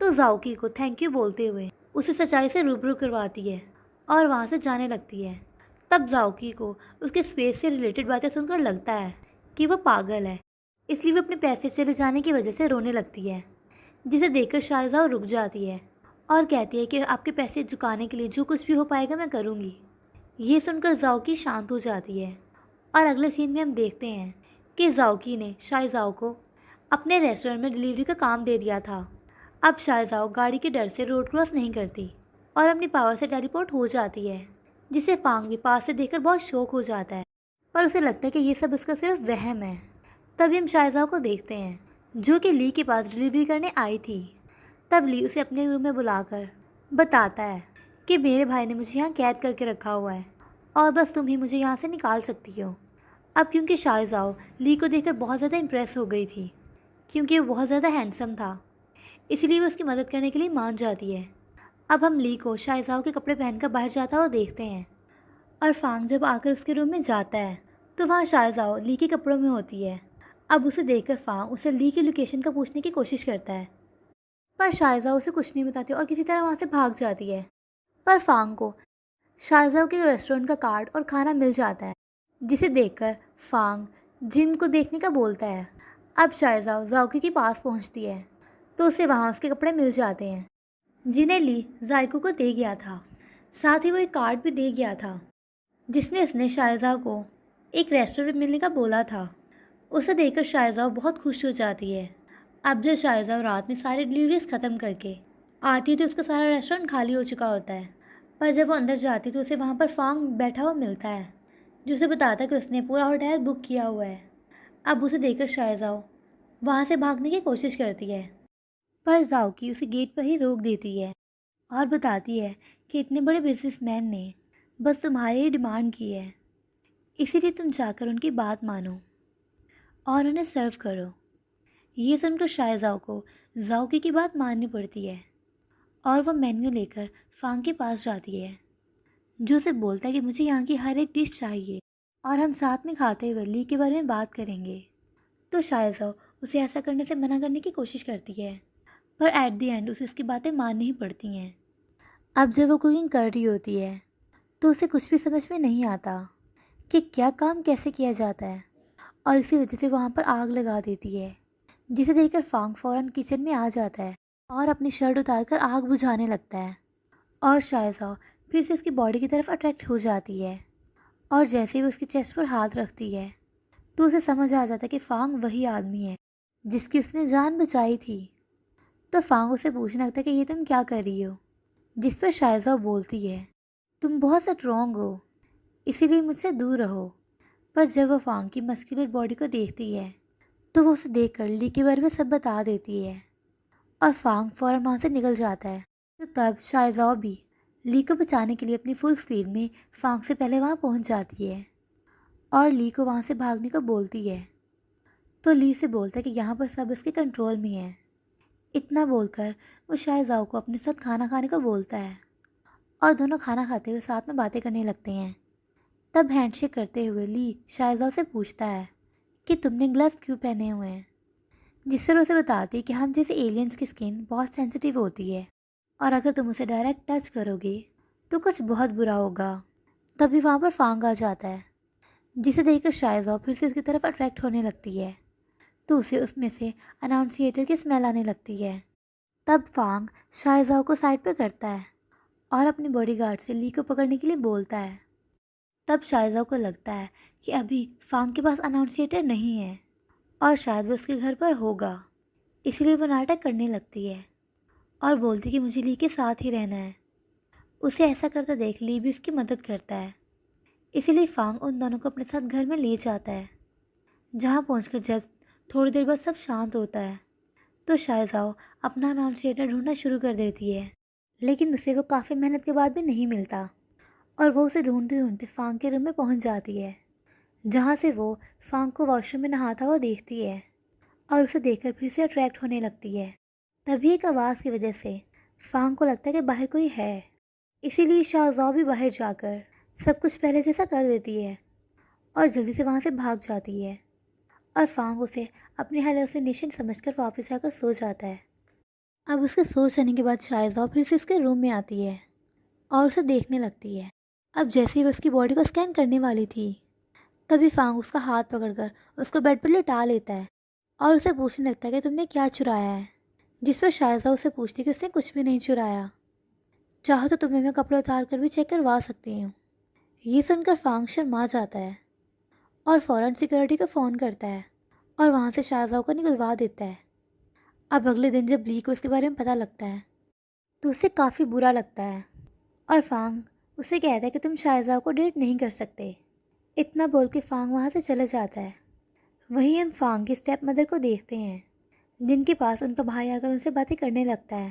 تو زاؤکی کو thank you بولتے ہوئے اسے سچائی سے روبرو کرواتی ہے اور وہاں سے جانے لگتی ہے۔ تب زاؤکی کو اس کے اسپیس سے ریلیٹڈ باتیں سن کر لگتا ہے کہ وہ پاگل ہے، اس لیے وہ اپنے پیسے چلے جانے کی وجہ سے رونے لگتی ہے، جسے دیکھ کر شائزاؤ رک جاتی ہے اور کہتی ہے کہ آپ کے پیسے چکانے کے لیے جو کچھ بھی ہو پائے گا میں کروں گی۔ یہ سن کر زاؤکی شانت ہو جاتی ہے اور اگلے سین میں ہم دیکھتے ہیں کہ زاؤکی نے شائزاؤ کو اپنے ریسٹورنٹ میں ڈیلیوری کا کام دے دیا تھا۔ اب شائزاؤ گاڑی کے ڈر سے روڈ کراس نہیں کرتی اور اپنی پاور سے ٹیلی پورٹ ہو جاتی ہے، جسے فانگ بھی پاس سے دیکھ کر بہت شوق ہو جاتا ہے، پر اسے لگتا ہے کہ یہ سب اس کا صرف وہم ہے۔ تبھی ہم شائزاؤ کو دیکھتے ہیں جو کہ لی کے پاس ڈیلیوری کرنے آئی تھی۔ تب لی اسے اپنے روم میں بلا کر بتاتا ہے کہ میرے بھائی نے مجھے یہاں قید کر کے رکھا ہوا ہے اور بس تم ہی مجھے یہاں سے نکال سکتی ہو۔ اب کیونکہ شائزاؤ لی کو دیکھ کر بہت زیادہ امپریس ہو گئی تھی کیونکہ وہ بہت زیادہ ہینڈسم تھا، اسی لیے وہ اس کی مدد کرنے کے لیے مان جاتی ہے۔ اب ہم لی کو شائزاؤ کے کپڑے پہن کر باہر جاتا ہوا دیکھتے ہیں اور فانگ جب آ کر اس کے روم میں جاتا ہے تو وہاں شائزاؤ لی کے کپڑوں میں ہوتی ہے۔ اب اسے دیکھ کر فانگ اسے لی کی لوکیشن کا پوچھنے کی کوشش کرتا ہے، پر شائزاؤ اسے کچھ نہیں بتاتی اور کسی طرح وہاں سے بھاگ جاتی ہے۔ پر فانگ کو شائزاؤ کے ریسٹورنٹ کا کارڈ اور کھانا مل جاتا ہے، جسے دیکھ کر فانگ جم کو دیکھنے کا بولتا ہے۔ اب شائزاؤ زاؤکی کے پاس پہنچتی ہے تو اسے وہاں اس کے کپڑے مل جاتے ہیں جنہیں لی زائکو کو دے گیا تھا، ساتھ ہی وہ ایک کارڈ بھی دے گیا تھا جس میں اس نے شائزاؤ کو ایک ریسٹورنٹ ملنے کا بولا تھا۔ اسے دیکھ کر شائزاؤ بہت خوش ہو جاتی ہے۔ اب جب شائزاؤ رات میں ساری ڈیلیوریز ختم کر کے آتی ہے تو اس کا سارا ریسٹورنٹ خالی ہو چکا ہوتا ہے، پر جب وہ اندر جاتی تو اسے وہاں پر فانگ بیٹھا ہوا ملتا ہے جو اسے بتاتا ہے کہ اس نے پورا ہوٹل بک کیا ہوا ہے۔ اب اسے دیکھ کر شائزاؤ وہاں سے بھاگنے کی کوشش کرتی ہے، پر زاؤکی اسے گیٹ پر ہی روک دیتی ہے اور بتاتی ہے کہ اتنے بڑے بزنس مین نے بس تمہاری ہی ڈیمانڈ کی ہے، اسی لیے تم جا کر ان کی بات مانو اور انہیں سرو کرو۔ یہ سن کر شائزاؤ کو زاؤکی کی بات ماننی پڑتی ہے اور وہ مینیو لے کر فانگ کے پاس جاتی ہے جو اسے بولتا ہے کہ مجھے یہاں کی ہر ایک ڈش چاہیے اور ہم ساتھ میں کھاتے ہوئے لی کے بارے میں بات کریں گے۔ تو شائزاؤ اسے ایسا کرنے سے منع کرنے کی کوشش کرتی ہے، پر ایٹ دی اینڈ اسے اس کی باتیں ماننی ہی پڑتی ہیں۔ اب جب وہ کوکنگ کر رہی ہوتی ہے تو اسے کچھ بھی سمجھ میں نہیں آتا کہ کیا کام کیسے کیا جاتا ہے، اور اسی وجہ سے وہاں پر آگ لگا دیتی ہے، جسے دیکھ کر فانگ فوراً کچن میں آ جاتا ہے اور اپنی شرٹ اتار کر آگ بجھانے لگتا ہے، اور شائزاؤ پھر سے اس کی باڈی کی طرف اٹریکٹ ہو جاتی ہے، اور جیسے ہی وہ اس کی چیسٹ پر ہاتھ رکھتی ہے تو اسے سمجھ آ جاتا ہے کہ فانگ وہی آدمی ہے جس کی اس نے جان بچائی تھی۔ تو فانگ اسے پوچھنے لگتا ہے کہ یہ تم کیا کر رہی ہو، جس پر شائزاؤ بولتی ہے تم بہت اسٹرانگ ہو اسی لیے مجھ سے دور رہو۔ پر جب وہ فانگ کی مسکولر باڈی کو دیکھتی ہے تو وہ اسے دیکھ کر لی کے بارے میں سب بتا دیتی ہے اور فانگ فوراً وہاں سے نکل جاتا ہے۔ تو تب شائزاؤ بھی لی کو بچانے کے لیے اپنی فل سپیڈ میں فانگ سے پہلے وہاں پہنچ جاتی ہے اور لی کو وہاں سے بھاگنے کو بولتی ہے۔ تو لی سے بولتا ہے کہ یہاں پر سب اس کے کنٹرول میں ہے۔ اتنا بول کر وہ شائزاؤ کو اپنے ساتھ کھانا کھانے کو بولتا ہے اور دونوں کھانا کھاتے ہوئے ساتھ میں باتیں کرنے لگتے ہیں۔ تب ہینڈ شیک کرتے ہوئے لی شائزاؤ سے پوچھتا ہے کہ تم نے گلوز کیوں پہنے ہوئے ہیں، جس سے اسے بتاتی ہے کہ ہم جیسے ایلینز کی اسکن بہت سینسیٹیو ہوتی ہے اور اگر تم اسے ڈائریکٹ ٹچ کرو گے تو کچھ بہت برا ہوگا۔ تبھی وہاں پر فانگ آ جاتا ہے جسے دیکھ کر شائزاؤ پھر سے اس کی طرف اٹریکٹ ہونے لگتی ہے تو اسے اس میں سے اناؤنسیٹر کی اسمیل آنے لگتی ہے۔ تب فانگ شائزاؤ کو سائڈ پہ کرتا ہے اور اپنی باڈی گارڈ سے لی کو پکڑنے کے لیے بولتا ہے۔ تب شائزاؤ کو لگتا ہے کہ ابھی فانگ کے پاس اناؤنسیٹر نہیں ہے اور شاید وہ اس کے گھر پر ہوگا، اس لیے وہ ناٹک کرنے لگتی ہے اور بولتی کہ مجھے لی کے ساتھ ہی رہنا ہے۔ اسے ایسا کرتا دیکھ لی بھی اس کی مدد کرتا ہے، اسی لیے فانگ ان دونوں کو اپنے ساتھ گھر میں لے جاتا ہے، جہاں پہنچ کر جب تھوڑی دیر بعد سب شانت ہوتا ہے تو شائزاؤ اپنا اناؤنسیٹر ڈھونڈنا شروع کر دیتی ہے، لیکن اسے وہ کافی محنت کے بعد بھی نہیں ملتا اور وہ اسے ڈھونڈتے ڈھونڈتے فانگ کے روم میں پہنچ جاتی ہے، جہاں سے وہ فانگ کو واش روم میں نہاتا ہوا دیکھتی ہے اور اسے دیکھ کر پھر سے اٹریکٹ ہونے لگتی ہے۔ تبھی ایک آواز کی وجہ سے فانگ کو لگتا ہے کہ باہر کوئی ہے، اسی لیے شائزاؤ بھی باہر جا کر سب کچھ پہلے جیسا کر دیتی ہے اور جلدی سے وہاں سے بھاگ جاتی ہے، اور فانگ اسے اپنی ہیلوسینیشن سمجھ کر واپس جا کر سو جاتا ہے۔ اب اس کے سوچ جانے کے بعد شائزہ پھر سے اس کے روم میں آتی ہے اور اسے دیکھنے لگتی ہے۔ اب جیسے ہی وہ اس کی باڈی کو اسکین کرنے والی تھی، تبھی فانگ اس کا ہاتھ پکڑ کر اس کو بیڈ پر لٹا لیتا ہے اور اسے پوچھنے لگتا ہے کہ تم نے کیا چرایا ہے، جس پر شائزہ اسے پوچھتی کہ اس نے کچھ بھی نہیں چرایا، چاہو تو تمہیں میں کپڑے اتار کر بھی چیک کروا سکتی ہوں۔ یہ سن کر فانگ شرما جاتا ہے اور فوراً سیکورٹی کو فون کرتا ہے اور وہاں سے شائزہ کو نکلوا دیتا ہے۔ اب اگلے دن جب لی کو اس کے بارے میں پتہ لگتا ہے تو اسے کافی برا لگتا ہے اور فانگ اسے کہتا ہے کہ تم شائزہ کو ڈیٹ نہیں کر سکتے۔ اتنا بول کے فانگ وہاں سے چلا جاتا ہے۔ وہیں ہم فانگ کی اسٹیپ مدر کو دیکھتے ہیں، جن کے پاس ان کا بھائی آ کر ان سے باتیں کرنے لگتا ہے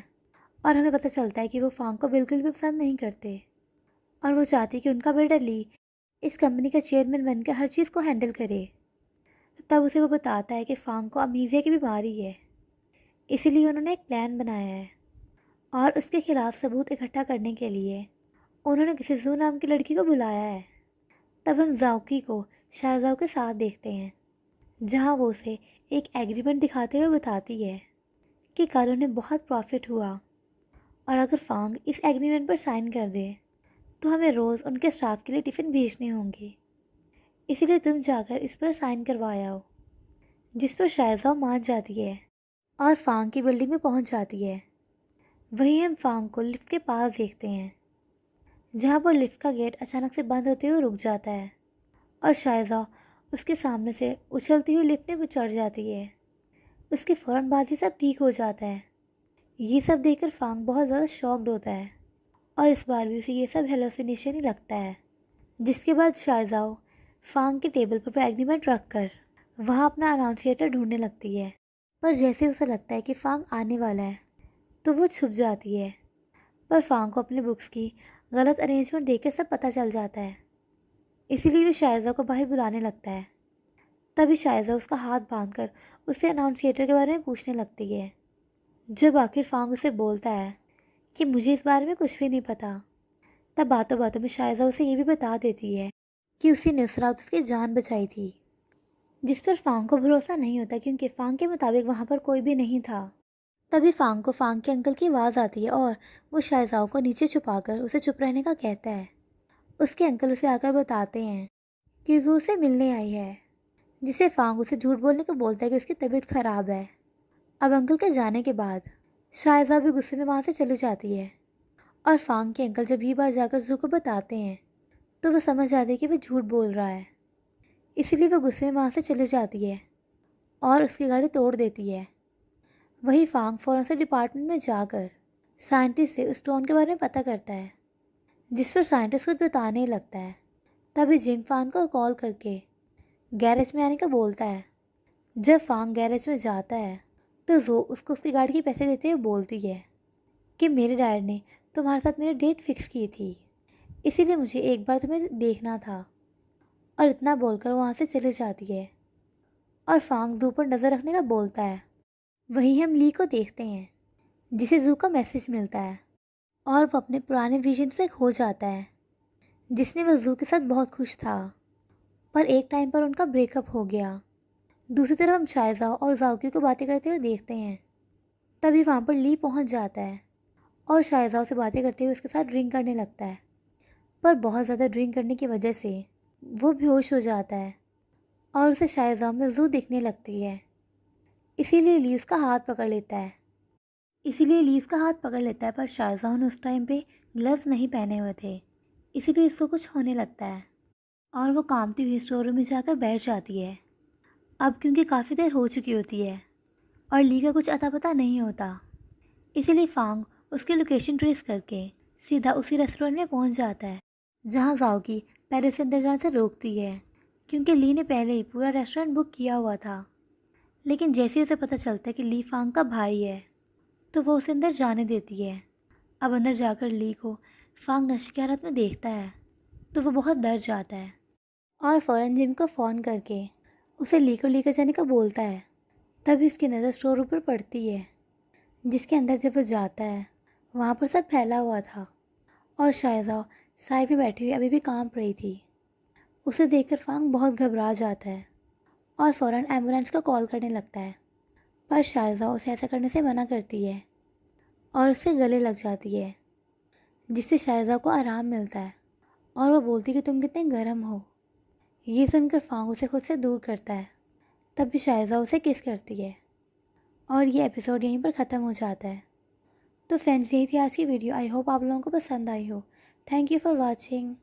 اور ہمیں پتہ چلتا ہے کہ وہ فانگ کو بالکل بھی پسند نہیں کرتے اور وہ چاہتی کہ ان کا بیٹا لی اس کمپنی کا چیئرمین بن کے ہر چیز کو ہینڈل کرے۔ تب اسے وہ بتاتا ہے کہ فانگ کو امیزیا کی بیماری ہے، اسی لیے انہوں نے ایک پلان بنایا ہے اور اس کے خلاف ثبوت اکٹھا کرنے کے لیے انہوں نے کسی زو نام کی لڑکی کو بلایا ہے۔ تب ہم زاوکی کو شائزہ کے ساتھ دیکھتے ہیں، جہاں وہ اسے ایک ایگریمنٹ دکھاتے ہوئے بتاتی ہے کہ کل انہیں بہت پروفٹ ہوا اور اگر فانگ اس ایگریمنٹ پر سائن کر دے تو ہمیں روز ان کے سٹاف کے لیے ٹفن بھیجنے ہوں گے، اسی لیے تم جا کر اس پر سائن کروایا ہو۔ جس پر شائزہ مان جاتی ہے اور فانگ کی بلڈنگ میں پہنچ جاتی ہے۔ وہیں ہم فانگ کو لفٹ کے پاس دیکھتے ہیں، جہاں پر لفٹ کا گیٹ اچانک سے بند ہوتے ہوئے رک جاتا ہے اور شائزہ اس کے سامنے سے اچھلتی ہوئی لفٹ میں چڑھ جاتی ہے۔ اس کے فوراً بعد ہی سب ٹھیک ہو جاتا ہے۔ یہ سب دیکھ کر فانگ بہت زیادہ شاکڈ ہوتا ہے اور اس بار بھی اسے یہ سب ہیلوسینیشن ہی لگتا ہے۔ جس کے بعد شائزہ فانگ کے ٹیبل پر ایگریمنٹ رکھ کر وہاں اپنا اناؤنسیٹر ڈھونڈنے لگتی ہے، پر جیسے اسے لگتا ہے کہ فانگ آنے والا ہے تو وہ چھپ جاتی ہے، پر فانگ کو اپنے بکس کی غلط ارینجمنٹ دیکھ کے سب پتہ چل جاتا ہے، اسی لیے وہ شائزہ کو باہر بلانے لگتا ہے۔ تبھی شائزہ اس کا ہاتھ باندھ کر اسے اناؤنسیٹر کے بارے میں پوچھنے لگتی ہے۔ جب آخر فانگ اسے بولتا ہے کہ مجھے اس بارے میں کچھ بھی نہیں پتہ، تب باتوں باتوں میں شائزہ اسے یہ بھی بتا دیتی ہے کہ اسی نے اس رات اس کی جان بچائی تھی، جس پر فانگ کو بھروسہ نہیں ہوتا کیونکہ فانگ کے مطابق وہاں پر کوئی بھی نہیں تھا۔ تبھی فانگ کو فانگ کے انکل کی آواز آتی ہے اور وہ شائزہ کو نیچے چھپا کر اسے چپ رہنے کا کہتا ہے۔ اس کے انکل اسے آ کر بتاتے ہیں کہ زو سے ملنے آئی ہے، جسے فانگ اسے جھوٹ بولنے کو بولتا ہے کہ اس کی طبیعت خراب ہے۔ اب انکل کے جانے کے بعد شائزہ بھی غصے میں وہاں سے چلی جاتی ہے اور فانگ کے انکل جب یہ بات جا کر زو کو بتاتے ہیں تو وہ سمجھ جاتے ہیں کہ وہ جھوٹ بول رہا ہے، اسی لیے وہ غصے میں وہاں سے چلی جاتی ہے اور اس کی گاڑی توڑ دیتی ہے۔ وہی فانگ فوراً سے ڈپارٹمنٹ میں جا کر سائنٹسٹ سے اس اسٹون کے بارے میں پتہ کرتا ہے، جس پر سائنٹسٹ کچھ بتانے لگتا ہے۔ تبھی جن فانگ کو کال کر کے گیریج میں آنے کا بولتا ہے۔ جب فانگ گیریج میں جاتا ہے تو زو اس کو اس کی گاڑی کے پیسے دیتے ہوئے بولتی ہے کہ میرے ڈیڈ نے تمہارے ساتھ میری ڈیٹ فکس کی تھی، اسی لیے مجھے ایک بار تمہیں دیکھنا تھا، اور اتنا بول کر وہاں سے چلے جاتی ہے اور فانگ زو پر نظر رکھنے کا بولتا ہے۔ وہیں ہم لی کو دیکھتے ہیں، جسے زو کا میسج ملتا ہے اور وہ اپنے پرانے ویژن پہ کھو جاتا ہے، جس میں وہ زو کے ساتھ بہت خوش تھا، پر ایک ٹائم پر ان کا بریک اپ ہو گیا۔ دوسری طرف ہم شائزہ اور زاوکی کو باتیں کرتے ہوئے دیکھتے ہیں۔ تبھی وہاں پر لی پہنچ جاتا ہے اور شائزہ سے باتیں کرتے ہوئے اس کے ساتھ ڈرنک کرنے لگتا ہے، پر بہت زیادہ ڈرنک کرنے کی وجہ سے وہ بے ہوش ہو جاتا ہے اور اسے شائزہ میں زو دکھنے لگتی ہے، اسی لیے لی اس کا ہاتھ پکڑ لیتا ہے، پر شائزہ نے اس ٹائم پہ گلوز نہیں پہنے ہوئے تھے، اسی لیے اس کو کچھ ہونے لگتا ہے اور وہ کامتی ہوئی اسٹور روم میں جا کر بیٹھ جاتی ہے۔ اب کیونکہ کافی دیر ہو چکی ہوتی ہے اور لی کا کچھ اتا پتہ نہیں ہوتا، اسی لیے فانگ اس کی لوکیشن ٹریس کر کے سیدھا اسی ریسٹورنٹ میں پہنچ جاتا ہے، جہاں زاوکی پیرس سے اندر جانے سے روکتی ہے کیونکہ لی نے پہلے ہی پورا ریسٹورنٹ بک کیا ہوا تھا۔ لیکن جیسے ہی اسے پتہ چلتا ہے کہ لی فانگ کا بھائی ہے تو وہ اسے اندر جانے دیتی ہے۔ اب اندر جا کر لی کو فانگ نشے کی حالت میں دیکھتا ہے تو وہ بہت ڈر جاتا ہے اور فوراً جم کو فون کر کے اسے لی کو لے کر جانے کا بولتا ہے۔ تبھی اس کی نظر اسٹور روم پر پڑتی ہے، جس کے اندر جب وہ جاتا ہے وہاں پر سب پھیلا ہوا تھا اور شائزہ سائڈ میں بیٹھی ہوئی ابھی بھی کانپ رہی تھی۔ اسے دیکھ کر فانگ بہت گھبرا جاتا ہے اور فوراً ایمبولینس کو کال کرنے لگتا ہے، پر شائزہ اسے ایسا کرنے سے منع کرتی ہے اور اس سے گلے لگ جاتی ہے، جس سے شائزہ کو آرام ملتا ہے اور وہ بولتی کہ تم کتنے گرم ہو۔ یہ سن کر فانگ اسے خود سے دور کرتا ہے، تب بھی شائزہ اسے کس کرتی ہے اور یہ ایپیسوڈ یہیں پر ختم ہو جاتا ہے۔ تو فرینڈز، یہی تھی آج کی ویڈیو۔ آئی ہوپ آپ لوگوں کو پسند آئی ہو۔ Thank you for watching.